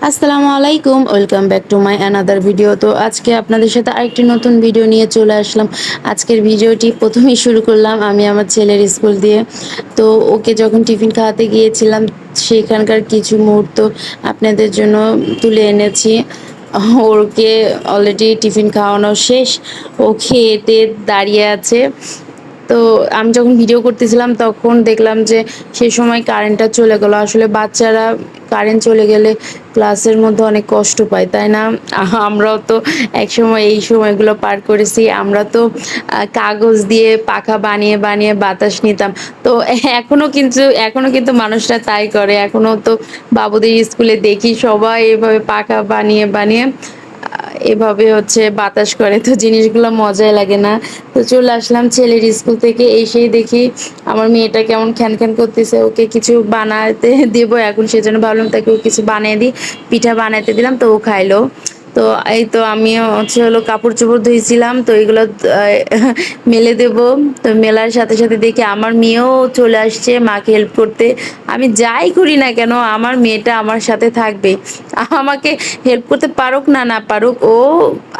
আসসালামু আলাইকুম, welcome back to my another video. তো আজকে আপনাদের সাথে আরেকটি নতুন ভিডিও নিয়ে চলে আসলাম। আজকের ভিডিওটি প্রথমেই শুরু করলাম আমি আমার ছেলের স্কুল দিয়ে। তো ওকে যখন টিফিন খাওয়াতে গিয়েছিলাম সেখানকার কিছু মুহূর্ত আপনাদের জন্য তুলে এনেছি। ওকে অলরেডি টিফিন খাওয়ানো শেষ, ও খেয়ে টেয়ে দাঁড়িয়ে আছে। তো আমি যখন ভিডিও করতেছিলাম তখন দেখলাম যে সে সময় কারেন্টটা চলে গেল। আসলে বাচ্চারা কারেন্ট চলে গেলে ক্লাসের মধ্যে অনেক কষ্ট পায়, তাই না? আমরাও তো একসময় এই সময়গুলো পার করেছি। আমরা তো কাগজ দিয়ে পাখা বানিয়ে বানিয়ে বাতাস নিতাম। তো এখনো কিন্তু মানুষরা তাই করে। এখনো তো বাবুদের স্কুলে দেখি সবাই এভাবে পাখা বানিয়ে বানিয়ে এভাবে হচ্ছে বাতাস করে। তো জিনিসগুলো মজাই লাগে না? তো চলে আসলাম ছেলের স্কুল থেকে, এসেই দেখি আমার মেয়েটা কেমন খ্যান করতেছে। ওকে কিছু বানাতে দেবো এখন, সেজন্য ভাবলাম তাকে কিছু বানিয়ে দিই। পিঠা বানাইতে দিলাম, তো ও খাইলো। তো এই তো আমিও হচ্ছে হলো কাপড়-চোপড় ধুইছিলাম, তো এগুলো মেলে দেব। তো মেলার সাথে সাথে দেখি আমার মেয়েও চলে আসছে মাকে হেল্প করতে। আমি যাই করি না কেন আমার মেয়েটা আমার সাথে থাকবে। আমাকে হেল্প করতে পারুক না না পারুক, ও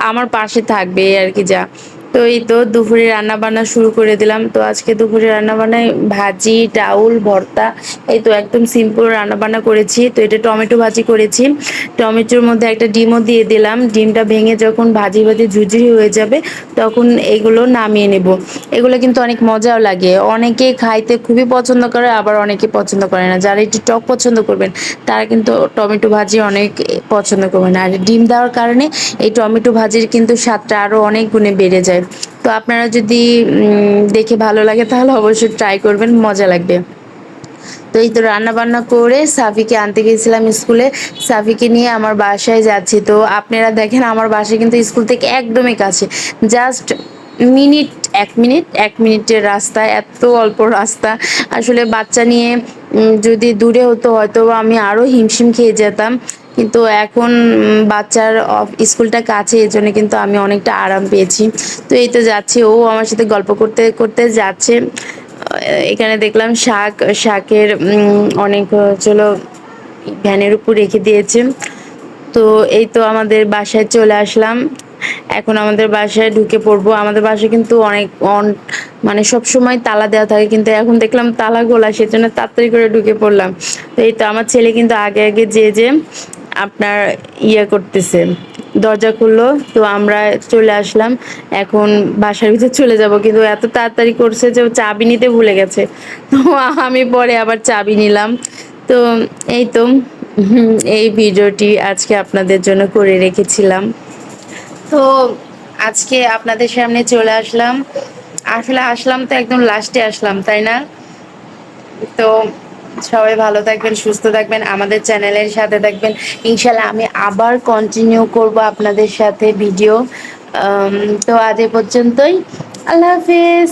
আমার পাশে থাকবে এই আর কি যা। তো এই তো দুপুরে রান্না-বান্না শুরু করে দিলাম। তো আজকে দুপুরে রান্না-বান্নায় ভাজি, ডাউল, ভর্তা, এই তো একদম সিম্পল রান্না-বান্না করেছি। তো এটা টমেটো ভাজি করেছি। টমেটোর মধ্যে একটা ডিমও দিয়ে দিলাম। ডিমটা ভেঙে যখন ভাজি ঝুরঝুরি হয়ে যাবে তখন এগুলো নামিয়ে নেব। এগুলো কিন্তু অনেক মজাও লাগে। অনেকে খাইতে খুবই পছন্দ করে, আবার অনেকে পছন্দ করে না। যারা একটু টক পছন্দ করবেন তারা কিন্তু টমেটো ভাজি অনেক পছন্দ করবেন। আর ডিম দেওয়ার কারণে এই টমেটো ভাজির কিন্তু স্বাদটা আরো অনেক গুণে বেড়ে যায়। তো আপনারা যদি দেখে ভালো লাগে তাহলে অবশ্যই ট্রাই করবেন, মজা লাগবে। তো এই তো রান্না বান্না করে সাফিকে আনতে গেছিলাম স্কুলে। সাফিকে নিয়ে আমার বাসায় যাচ্ছি। তো আপনারা দেখেন আমার বাসা কিন্তু স্কুল থেকে একদমই কাছে। জাস্ট মিনিট ১ মিনিটের রাস্তা, এত অল্প রাস্তা। আসলে বাচ্চা নিয়ে যদি দূরে হতো হয়তো আমি আরো হিমশিম খেয়ে যেতাম। কিন্তু এখন বাচ্চার স্কুলটা কাছে, এজন্য কিন্তু আমি অনেকটা আরাম পেয়েছি। তো এই তো যাচ্ছি, ও আমার সাথে গল্প করতে করতে যাচ্ছে। এখানে দেখলাম শাকের অনেক হচ্ছিল ভ্যানের উপর রেখে দিয়েছে। তো এই তো আমাদের বাসায় চলে আসলাম। এখন আমাদের বাসায় ঢুকে পড়বো। আমাদের বাসায় কিন্তু অনেক মানে সবসময় তালা দেওয়া থাকে, কিন্তু এখন দেখলাম তালা খোলা, সেজন্য তাড়াতাড়ি করে ঢুকে পড়লাম। তো এই তো আমার ছেলে কিন্তু আগে আগে যে আপনার করতেছে, দরজা খুললো। তো আমরা চলে আসলাম, এখন বাসার ভিতর চলে যাব, কিন্তু এত তাড়াতাড়ি করছে যে ও চাবি নিতে ভুলে গেছে। তো আমি পরে আবার চাবি নিলাম। তো এই তো এই ভিডিওটি আজকে আপনাদের জন্য করে রেখেছিলাম। তো আজকে আপনাদের সামনে চলে আসলাম। আসলে আসলাম তো একদম লাস্টে আসলাম, তাই না? তো সবাই ভালো থাকবেন, সুস্থ থাকবেন, আমাদের চ্যানেলের সাথে থাকবেন। ইনশাল্লাহ আমি আবার কন্টিনিউ করব আপনাদের সাথে ভিডিও। তো আজ এ পর্যন্তই। আল্লাহ হাফেজ।